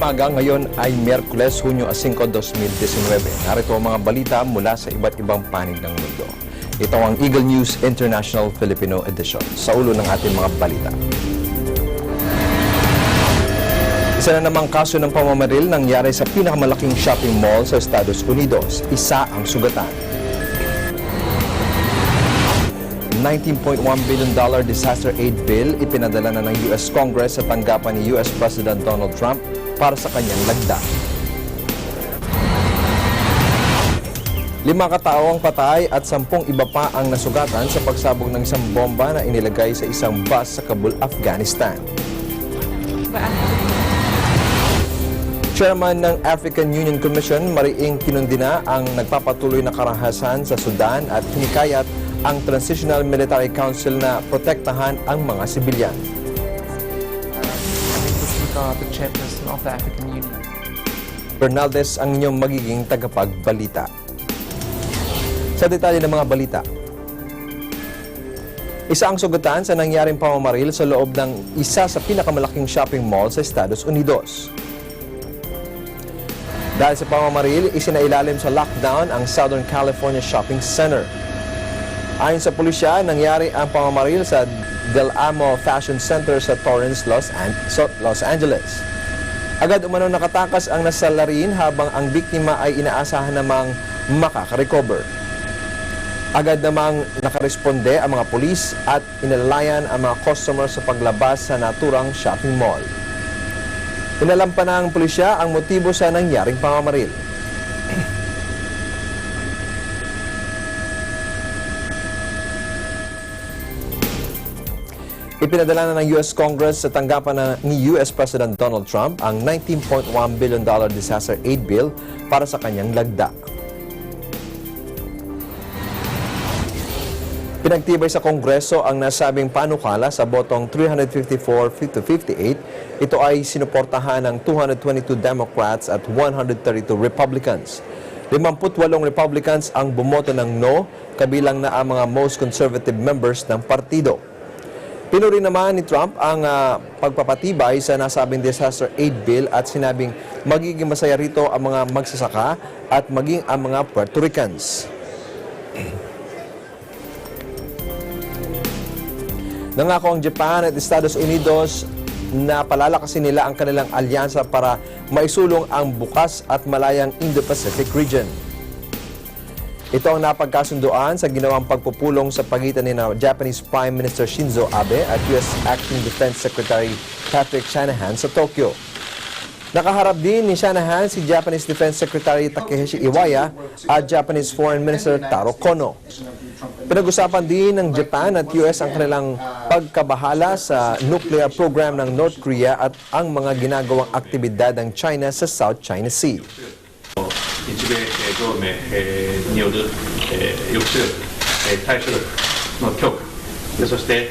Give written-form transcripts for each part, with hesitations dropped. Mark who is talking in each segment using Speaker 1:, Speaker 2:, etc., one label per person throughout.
Speaker 1: umaga, ngayon ay Miyerkules, Hunyo 5, 2019. Narito ang mga balita mula sa iba't ibang panig ng mundo. Ito ang Eagle News International Filipino Edition. Sa ulo ng ating mga balita. Isa na namang kaso ng pamamaril nangyari sa pinakamalaking shopping mall sa Estados Unidos. Isa ang sugatan. $19.1 billion disaster aid bill ipinadala na ng US Congress sa tanggapan ni US President Donald Trump para sa kanyang lagda. 5 katao ang patay at 10 iba pa ang nasugatan sa pagsabog ng isang bomba na inilagay sa isang bus sa Kabul, Afghanistan. Chairman ng African Union Commission, mariing kinundina ang nagpapatuloy na karahasan sa Sudan at hinikayat ang Transitional Military Council na protektahan ang mga sibilyan.
Speaker 2: The chairperson of the African Union.
Speaker 1: Bernaldez ang inyong magiging tagapagbalita. Sa detalye ng mga balita. Isa ang sugatan sa nangyaring pamamaril sa loob ng isa sa pinakamalaking shopping mall sa Estados Unidos. Dahil sa pamamaril, isinailalim sa lockdown ang Southern California Shopping Center. Ayon sa pulisya, nangyari ang pamamaril sa Del Amo Fashion Center sa Torrance, Los Angeles. Agad umano nakatakas ang nasalarin habang ang biktima ay inaasahan namang makaka-recover. Agad namang nakaresponde ang mga pulis at inalalayan ang mga customer sa paglabas sa naturang shopping mall. Inalampan ng pulisya ang motibo sa nangyaring pamamaril. Ipinadala na ng US Congress sa tanggapan ni US President Donald Trump ang $19.1 billion disaster aid bill para sa kanyang lagda. Pinagtibay sa Kongreso ang nasabing panukala sa botong 354-58. Ito ay sinuportahan ng 222 Democrats at 132 Republicans. 58 Republicans ang bumoto ng no, kabilang na ang mga most conservative members ng partido. Pinuri naman ni Trump ang pagpapatibay sa nasabing disaster aid bill at sinabing magiging masaya rito ang mga magsasaka at maging ang mga Puerto Ricans. Nangako ang Japan at Estados Unidos na palalakasin nila ang kanilang alyansa para maisulong ang bukas at malayang Indo-Pacific region. Ito ang napagkasunduan sa ginawang pagpupulong sa pagitan ni Japanese Prime Minister Shinzo Abe at US Acting Defense Secretary Patrick Shanahan sa Tokyo. Nakaharap din ni Shanahan si Japanese Defense Secretary Takeshi Iwaya at Japanese Foreign Minister Taro Kono. Pinag-usapan din ng Japan at US ang kanilang pagkabahala sa nuclear program ng North Korea at ang mga ginagawang aktibidad ng China sa South China Sea.
Speaker 3: 日米同盟による抑止力、対処力の強化、そして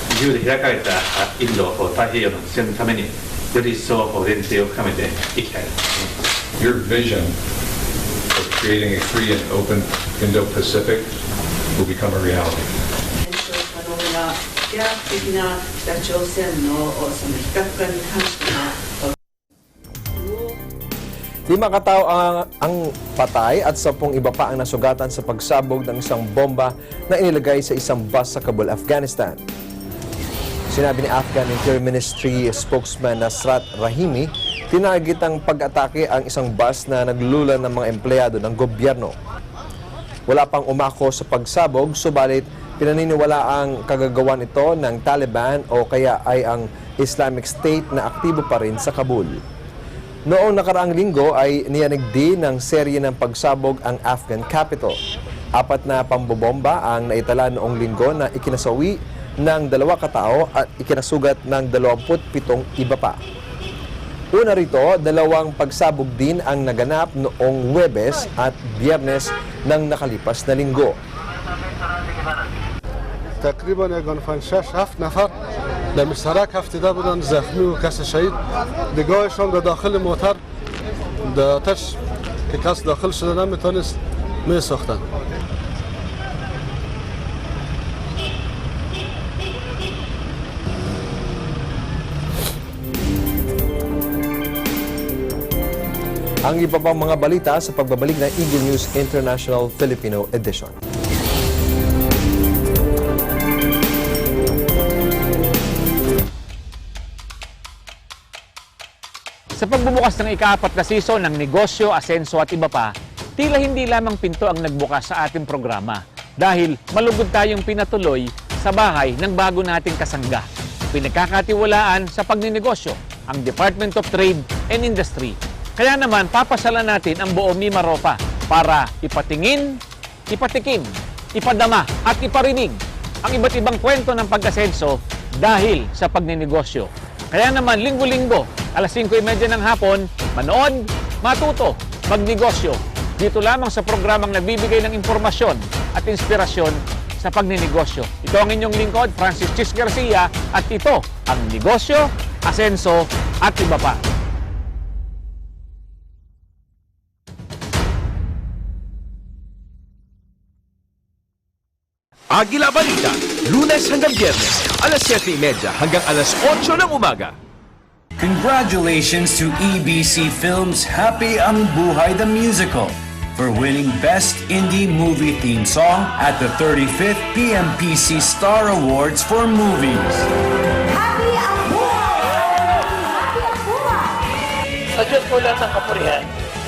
Speaker 3: 自由で開かれたインド太平洋の実現のためにより一層連携を深めていきたいと思います。
Speaker 4: Your vision of creating a free and open Indo-Pacific will become a reality.
Speaker 5: 可能な飛躍的な北朝鮮のその非核化に関しての
Speaker 1: 5 katao ang patay at 10 iba pa ang nasugatan sa pagsabog ng isang bomba na inilagay sa isang bus sa Kabul, Afghanistan. Sinabi ni Afghan Interior Ministry spokesman Nasrat Rahimi, tinarget ang pag-atake ang isang bus na naglululan ng mga empleyado ng gobyerno. Wala pang umako sa pagsabog, subalit pinaniniwala ang kagagawan ito ng Taliban o kaya ay ang Islamic State na aktibo pa rin sa Kabul. Noong nakaraang linggo ay niyanig din ng serye ng pagsabog ang Afghan capital. 4 na pambobomba ang naitala noong linggo na ikinasawi ng 2 katao at ikinasugat ng 27 iba pa. Una rito, 2 pagsabog din ang naganap noong Huwebes at Biyernes ng nakalipas na linggo.
Speaker 6: تقریبا 6-7 نفر در مشترک افتاده بودند زخمی و کس شهید دیگاهشان در داخل موتر در آتش که کس داخل شده نمیتونست میسوختند.
Speaker 1: Ang iba pang mga balita sa pagbabalik ng Eagle News International Filipino Edition.
Speaker 7: Sa pagbubukas ng ika-4 na season ng negosyo, asenso at iba pa, tila hindi lamang pinto ang nagbukas sa ating programa dahil malugod tayong pinatuloy sa bahay ng bago nating kasangga. Pinagkakatiwalaan sa pagninegosyo ang Department of Trade and Industry. Kaya naman papasalan natin ang buong Mimaropa para ipatingin, ipatikim, ipadama at iparinig ang iba't ibang kwento ng pag-asenso dahil sa pagninegosyo. Kaya naman linggo-linggo, alas 5:30 ng hapon, manood, matuto, magnegosyo. Dito lamang sa programang nagbibigay ng impormasyon at inspirasyon sa pagninegosyo. Ito ang inyong lingkod, Francis Chis Garcia, at ito ang negosyo, asenso at iba pa.
Speaker 8: Agila Balita, Lunes hanggang Biyernes, alas 7:30 hanggang alas 8 ng umaga.
Speaker 9: Congratulations to EBC Films Happy Ang Buhay the Musical for winning Best Indie Movie Theme Song at the 35th PMPC Star Awards for Movies.
Speaker 10: Happy ang buhay! Happy ang buhay!
Speaker 11: Sa Diyos po lahat ng kapurihan,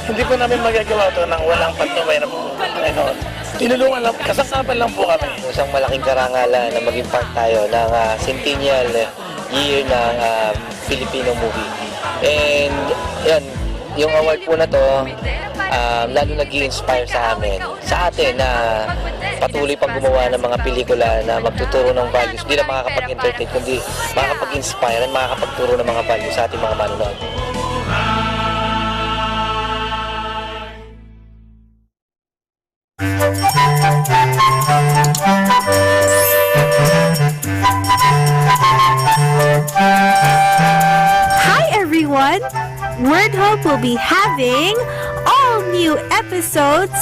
Speaker 11: hindi po namin magagawa ito nang walang patnubay na Panginoon. Tinulungan lang, kasakapan lang po kami.
Speaker 12: Isang malaking karangalan na maging part tayo ng centennial year ng Filipino movie. And yan, yung award po na to, lalo nag-i-inspire sa amin, sa atin na patuloy pang gumawa ng mga pelikula na magtuturo ng values. Hindi na makakapag-entertain, kundi makakapag-inspire at makakapagturo ng mga values sa ating mga manonood.
Speaker 10: Hi everyone! Word Hope will be having all new episodes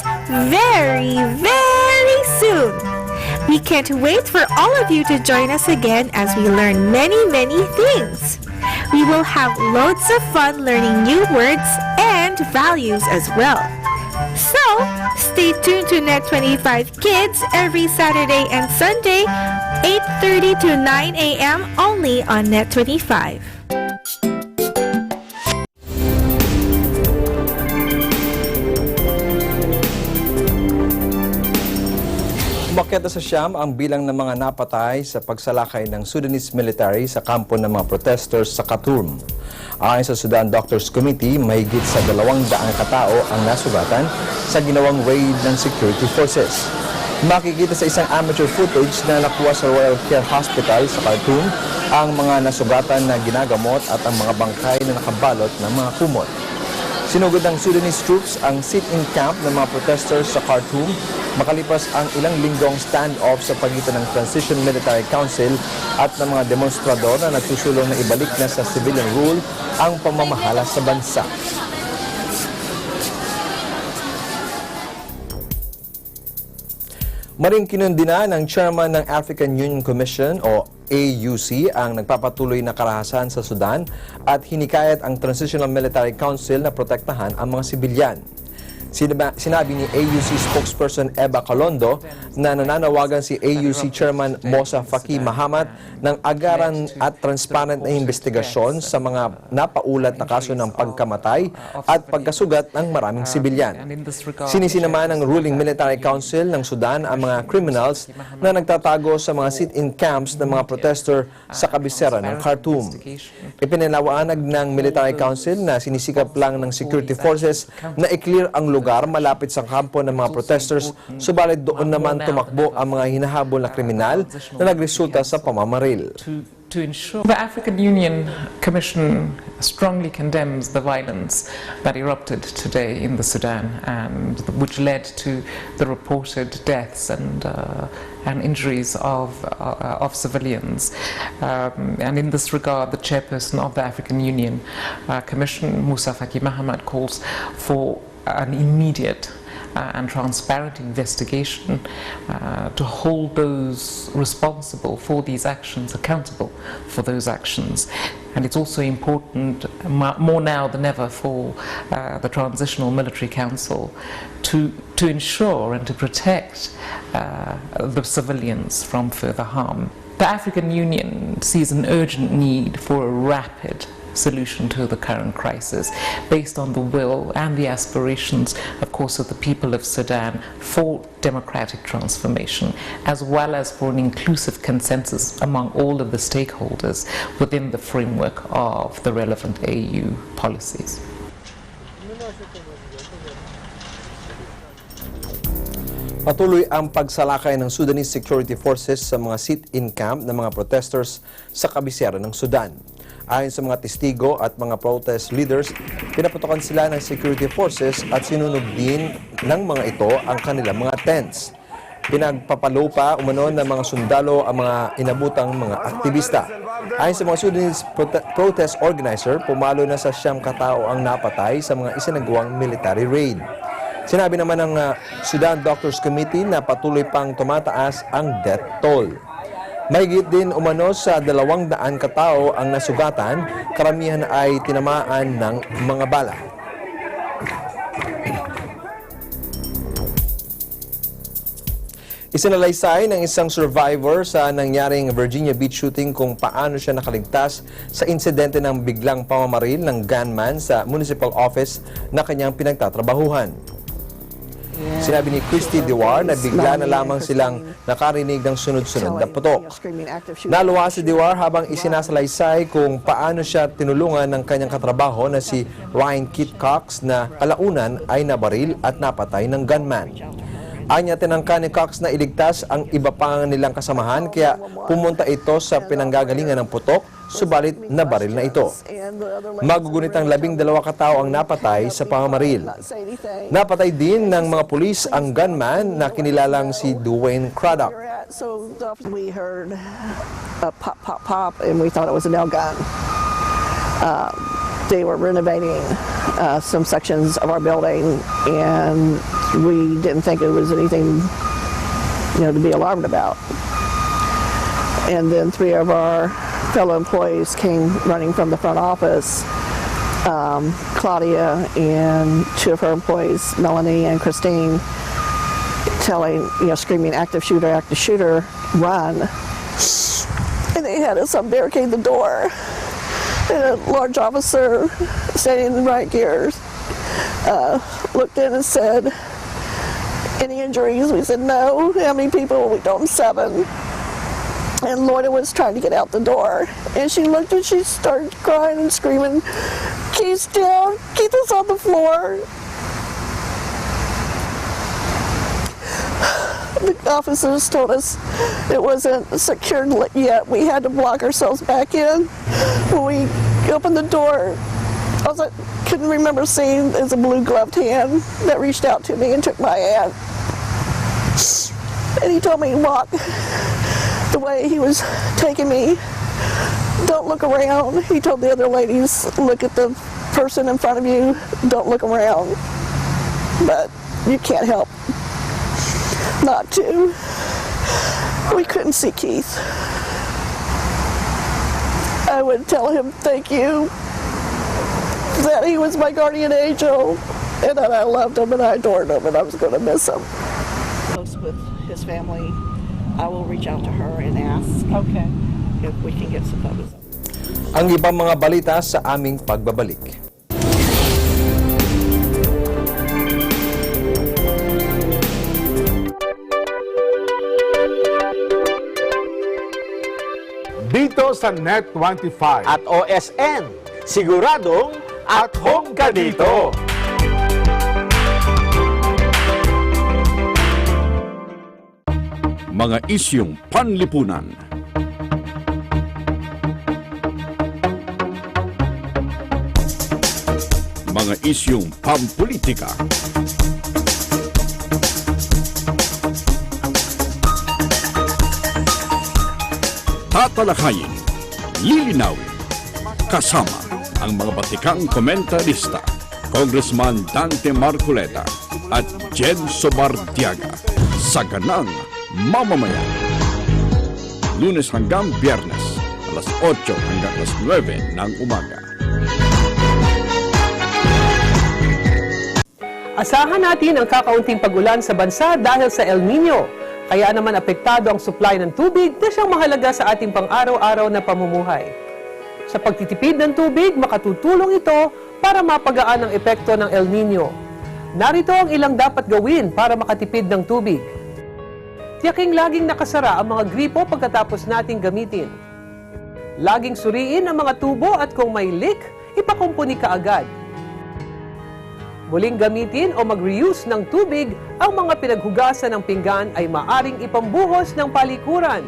Speaker 10: very, very soon. We can't wait for all of you to join us again as we learn many, many things. We will have loads of fun learning new words and values as well. So, stay tuned to Net25 Kids every Saturday and Sunday, 8:30 to 9 a.m. only on Net25.
Speaker 1: Umakyat sa siyam ang bilang ng mga napatay sa pagsalakay ng Sudanese military sa kampo ng mga protesters sa Khartoum. Ayon sa Sudan Doctors Committee, mahigit sa 200 katao ang nasugatan sa ginawang raid ng security forces. Makikita sa isang amateur footage na nakuha sa Royal Care Hospital sa Khartoum ang mga nasugatan na ginagamot at ang mga bangkay na nakabalot ng mga kumot. Sinugod ng Sudanese troops ang sit-in camp ng mga protesters sa Khartoum makalipas ang ilang linggong stand-off sa pagitan ng Transition Military Council at ng mga demonstrador na nagsusulong na ibalik na sa civilian rule ang pamamahala sa bansa. Maring kinundina ng chairman ng African Union Commission o AUC ang nagpapatuloy na karahasan sa Sudan at hinikayat ang Transitional Military Council na protektahan ang mga sibilyan. Sinabi ni AUC spokesperson Eba Calondo na nananawagan si AUC Chairman Mosa Faki Mahamat ng agaran at transparent na investigasyon sa mga napaulat na kaso ng pagkamatay at pagkasugat ng maraming sibilyan. Sinisi naman ng ruling military council ng Sudan ang mga criminals na nagtatago sa mga sit-in camps ng mga protester sa kabisera ng Khartoum. Ipinalawanag ng military council na sinisikap lang ng security forces na i-clear ang lugar malapit sa kampo ng mga protesters, subalit doon naman tumakbo ang mga hinahabol na kriminal na nagresulta sa pamamaril.
Speaker 2: To ensure the African Union Commission strongly condemns the violence that erupted today in the Sudan and which led to the reported deaths and injuries of civilians. And in this regard, the chairperson of the African Union Commission, Musa Faki Mahamat, calls for an immediate and transparent investigation to hold those responsible for these actions accountable for those actions. And it's also important, more now than ever, for the Transitional Military Council to ensure and to protect the civilians from further harm. The African Union sees an urgent need for a rapid solution to the current crisis based on the will and the aspirations, of course, of the people of Sudan for democratic transformation, as well as for an inclusive consensus among all of the stakeholders within the framework of the relevant AU policies.
Speaker 1: Patuloy ang pagsalakay ng Sudanese security forces sa mga sit-in camp ng mga protesters sa kabisera ng Sudan. Ayon sa mga testigo at mga protest leaders, pinaputokan sila ng security forces at sinunog din ng mga ito ang kanilang mga tents. Pinagpapalo pa umano ng mga sundalo ang mga inabutang mga aktivista. Ayon sa mga Sudanese protest organizer, pumalo na sa 9 katao ang napatay sa mga isinagawang military raid. Sinabi naman ng Sudan Doctors Committee na patuloy pang tumataas ang death toll. Mahigit din umano sa 200 katao ang nasugatan, karamihan ay tinamaan ng mga bala. Isinalaysay ng isang survivor sa nangyaring Virginia Beach shooting kung paano siya nakaligtas sa insidente ng biglang pamamaril ng gunman sa municipal office na kanyang pinagtatrabahuhan. Sinabi ni Christy Dewar na bigla na lamang silang nakarinig ng sunod-sunod na putok. Naluwa si Dewar habang isinasalaysay kung paano siya tinulungan ng kanyang katrabaho na si Ryan Kit Cox na kalaunan ay nabaril at napatay ng gunman. Anya, tinangka ni Cox na iligtas ang iba pang nilang kasamahan kaya pumunta ito sa pinanggagalingan ng putok, subalit nabaril na ito. Magugunitang 12 katao ang napatay sa pamamaril. Napatay din ng mga pulis ang gunman na kinilalang si Dwayne Craddock.
Speaker 13: So we heard a pop, pop, pop, and we thought it was a nail gun. They were renovating some sections of our building, and we didn't think it was anything, to be alarmed about. And then 3 of our fellow employees came running from the front office. Claudia and 2 of her employees, Melanie and Christine, screaming, active shooter, run. And they had us barricade the door. And a large officer standing in the right gear looked in and said, any injuries? We said, no. How many people? We told him 7. And Lloyda was trying to get out the door. And she looked and she started crying and screaming, Keith's down, Keith is on the floor. The officers told us it wasn't secured yet. We had to block ourselves back in. When we opened the door, I couldn't remember seeing there's a blue-gloved hand that reached out to me and took my hand. And he told me to walk the way he was taking me. Don't look around. He told the other ladies, look at the person in front of you. Don't look around. But you can't help not to. We couldn't see Keith. I would tell him thank you, that he was my guardian angel, and that I loved him and I adored him and I was going to miss him.
Speaker 5: Close with his family, I will reach out to her and ask if we can get some photos.
Speaker 1: Ang ibang mga balita sa aming pagbabalik.
Speaker 14: Dito sa Net25
Speaker 15: at OSN, siguradong at home ka dito.
Speaker 16: Mga isyong panlipunan. Mga isyong pampolitika. Tatalakayin, lilinawin, kasama ang mga batikang komentarista, Congressman Dante Marcoleta at Jen Sobartiaga sa Ganang Mamamayan. Lunes hanggang Biyernes, alas 8 hanggang alas 9 ng umaga.
Speaker 17: Asahan natin ang kakaunting pagulan sa bansa dahil sa El Nino. Kaya naman apektado ang supply ng tubig na siyang mahalaga sa ating pang-araw-araw na pamumuhay. Sa pagtitipid ng tubig, makatutulong ito para mapagaan ang epekto ng El Nino. Narito ang ilang dapat gawin para makatipid ng tubig. Tiyaking laging nakasara ang mga gripo pagkatapos nating gamitin. Laging suriin ang mga tubo at kung may leak, ipakumpuni kaagad. Muling gamitin o mag-reuse ng tubig, ang mga pinaghugasan ng pinggan ay maaring ipambuhos ng palikuran.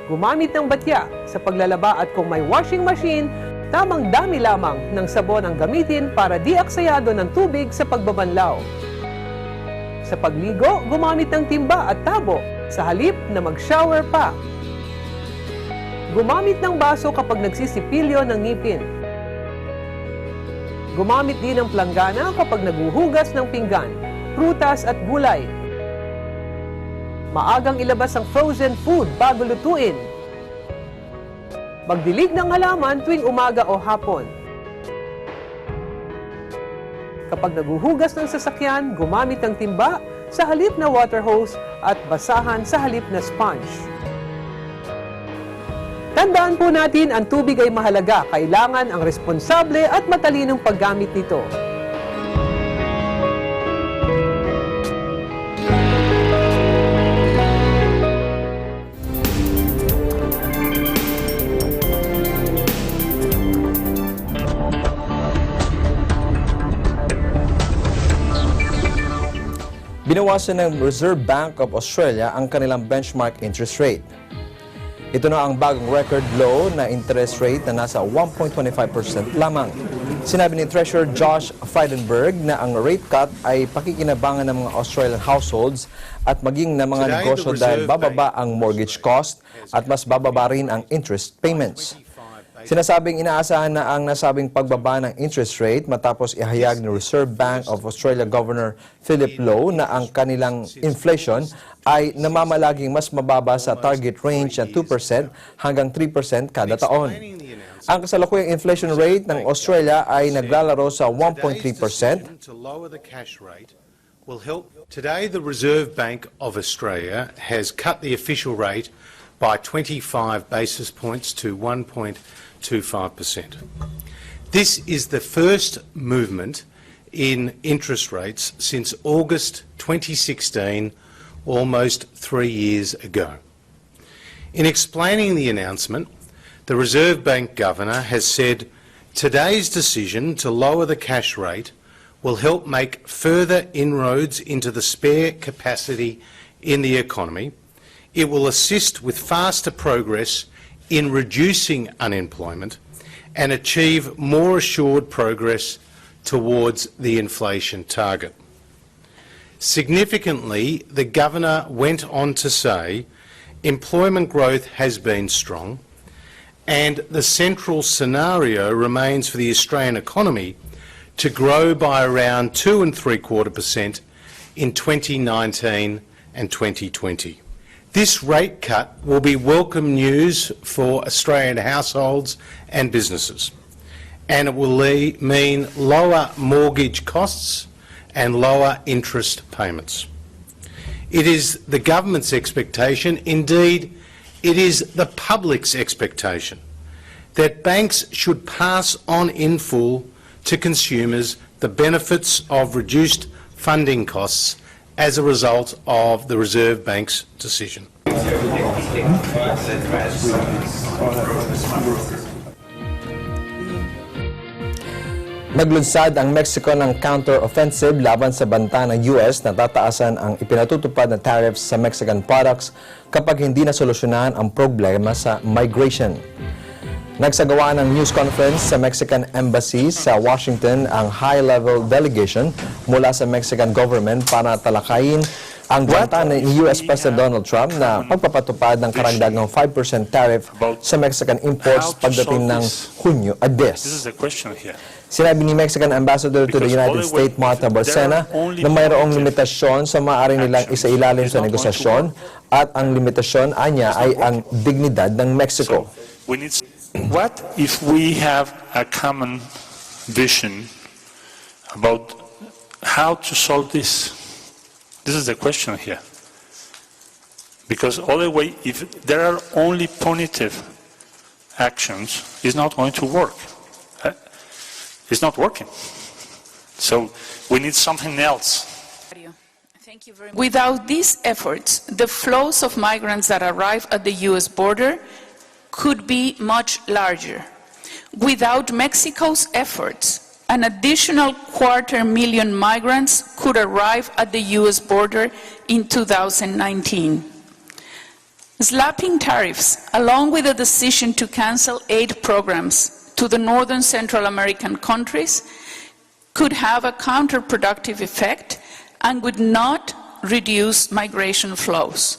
Speaker 17: Gumamit ng batya sa paglalaba at kung may washing machine, tamang dami lamang ng sabon ang gamitin para di aksayado ng tubig sa pagbabanlaw. Sa pagligo, gumamit ng timba at tabo sa halip na mag-shower pa. Gumamit ng baso kapag nagsisipilyo ng ngipin. Gumamit din ng planggana kapag naguhugas ng pinggan, prutas at gulay. Maagang ilabas ang frozen food bago lutuin. Magdilig ng halaman tuwing umaga o hapon. Kapag naguhugas ng sasakyan, gumamit ng timba sa halip na water hose at basahan sa halip na sponge. Tandaan po natin, ang tubig ay mahalaga. Kailangan ang responsable at matalinong paggamit nito.
Speaker 1: Binawasan ng Reserve Bank of Australia ang kanilang benchmark interest rate. Ito na ang bagong record low na interest rate na nasa 1.25% lamang. Sinabi ni Treasurer Josh Frydenberg na ang rate cut ay pakikinabangan ng mga Australian households at maging ng mga negosyo dahil bababa ang mortgage cost at mas bababa rin ang interest payments. Sinasabing inaasahan na ang nasabing pagbaba ng interest rate matapos ihayag ni Reserve Bank of Australia Governor Philip Lowe na ang kanilang inflation ay namamalaging mas mababa sa target range na 2% hanggang 3% kada taon. Ang kasalukuyang inflation rate ng Australia ay naglalaro sa 1.3%.
Speaker 18: Today, the Reserve Bank of Australia has cut the official rate by 25 basis points to 1.25%. This is the first movement in interest rates since August 2016, almost 3 years ago. In explaining the announcement, the Reserve Bank Governor has said today's decision to lower the cash rate will help make further inroads into the spare capacity in the economy. It will assist with faster progress in reducing unemployment and achieve more assured progress towards the inflation target. Significantly, the Governor went on to say employment growth has been strong and the central scenario remains for the Australian economy to grow by around 2.75% in 2019 and 2020. This rate cut will be welcome news for Australian households and businesses, and it will mean lower mortgage costs and lower interest payments. It is the government's expectation, indeed it is the public's expectation, that banks should pass on in full to consumers the benefits of reduced funding costs as a result of the Reserve Bank's decision.
Speaker 1: Naglunsad ang Mexico ng counter-offensive laban sa banta ng US na tataasan ang ipinatutupad na tariffs sa Mexican products kapag hindi nasolusyonan ang problema sa migration. Nagsagawa ng news conference sa Mexican Embassy sa Washington ang high-level delegation mula sa Mexican government para talakayin ang banta ni US President Donald Trump na pagpapatupad ng karagdagang 5% tariff sa Mexican imports pagdating ng Hunyo 10. Sinabi ni Mexican Ambassador to the United States Marta Bárcena na mayroong limitasyon sa maaari nilang isailalim sa negosasyon at ang limitasyon anya ay ang dignidad ng Mexico.
Speaker 19: What if we have a common vision about how to solve this? This is the question here. Because other way, if there are only punitive actions, it's not going to work. It's not working. So we need something else.
Speaker 20: Without these efforts, the flows of migrants that arrive at the US border could be much larger. Without Mexico's efforts, an additional 250,000 migrants could arrive at the US border in 2019. Slapping tariffs, along with the decision to cancel aid programs to the northern Central American countries, could have a counterproductive effect and would not reduce migration flows.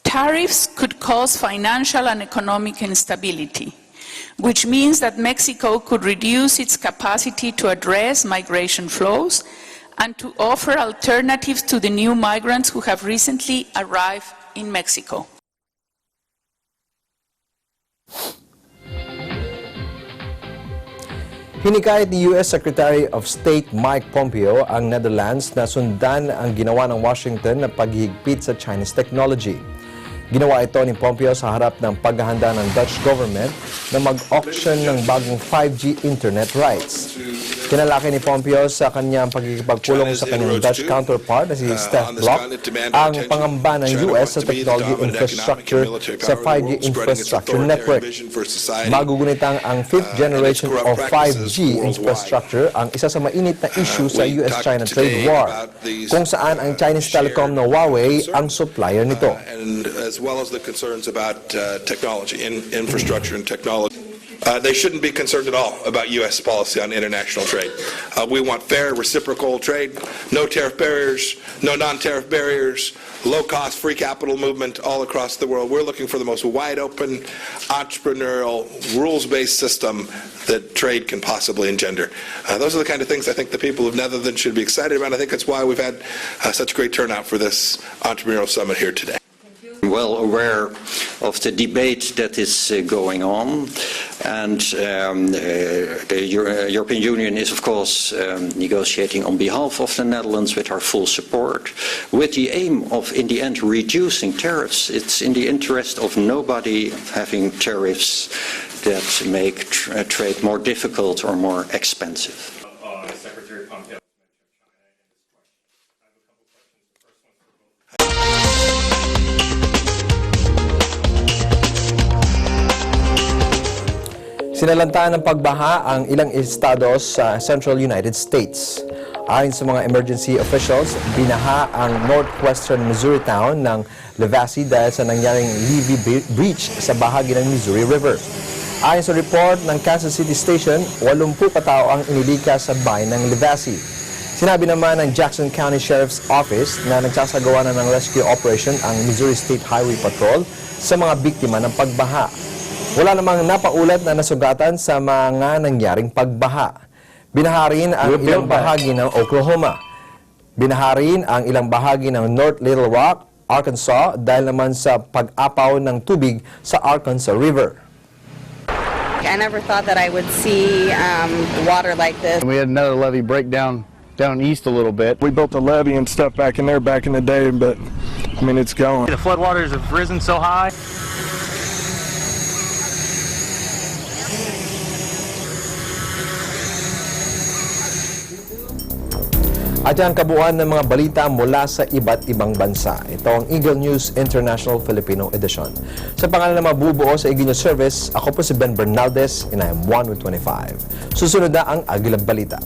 Speaker 20: Tariffs could cause financial and economic instability, which means that Mexico could reduce its capacity to address migration flows and to offer alternatives to the new migrants who have recently arrived in Mexico.
Speaker 1: Hinikayat ni U.S. Secretary of State Mike Pompeo ang Netherlands na sundan ang ginawa ng Washington na paghihigpit sa Chinese technology. Ginawa ito ni Pompeo sa harap ng paghahanda ng Dutch government na mag-auction ng bagong 5G internet rights. Kinalaki ni Pompeo sa kanyang pagkikipagpulong sa kanyang Dutch counterpart na si Stef Blok ang pangamba ng US sa technology infrastructure sa 5G infrastructure network. Magugunitang ang 5th generation of 5G infrastructure ang isa sa mainit na issue sa US-China trade war, kung saan ang Chinese telecom na Huawei ang supplier nito.
Speaker 21: As well as the concerns about technology, infrastructure and technology. They shouldn't be concerned at all about U.S. policy on international trade. We want fair, reciprocal trade, no tariff barriers, no non-tariff barriers, low-cost, free capital movement all across the world. We're looking for the most wide-open, entrepreneurial, rules-based system that trade can possibly engender. Those are the kind of things I think the people of Netherlands should be excited about. I think that's why we've had such great turnout for this entrepreneurial summit here today.
Speaker 22: Well aware of the debate that is going on, and the European Union is of course negotiating on behalf of the Netherlands with our full support, with the aim of in the end reducing tariffs. It's in the interest of nobody having tariffs that make trade more difficult or more expensive.
Speaker 1: Sinalantaan ng pagbaha ang ilang estados sa Central United States. Ayon sa mga emergency officials, binaha ang northwestern Missouri town ng Levasee dahil sa nangyaring levee breach sa bahagi ng Missouri River. Ayon sa report ng Kansas City Station, 80 katao ang inilikas sa bayan ng Levasee. Sinabi naman ng Jackson County Sheriff's Office na nagsasagawa na ng rescue operation ang Missouri State Highway Patrol sa mga biktima ng pagbaha. Wala namang napaulat na nasugatan sa mga nangyaring pagbaha. Binaharin ang ilang bahagi ng Oklahoma. Binaharin ang ilang bahagi ng North Little Rock, Arkansas dahil naman sa pag-apaw ng tubig sa Arkansas River.
Speaker 23: I never thought that I would see water like this.
Speaker 24: We had another levee breakdown down east a little bit. We built a levee and stuff back in there back in the day, but I mean it's gone.
Speaker 25: The floodwaters have risen so high.
Speaker 1: At yan kabuuan ng mga balita mula sa iba't ibang bansa. Ito ang Eagle News International Filipino Edition. Sa pangalan ng mabubuo sa Eagle News Service, ako po si Ben Bernaldez and I am 1 with 25. Susunod na ang Agilang Balita.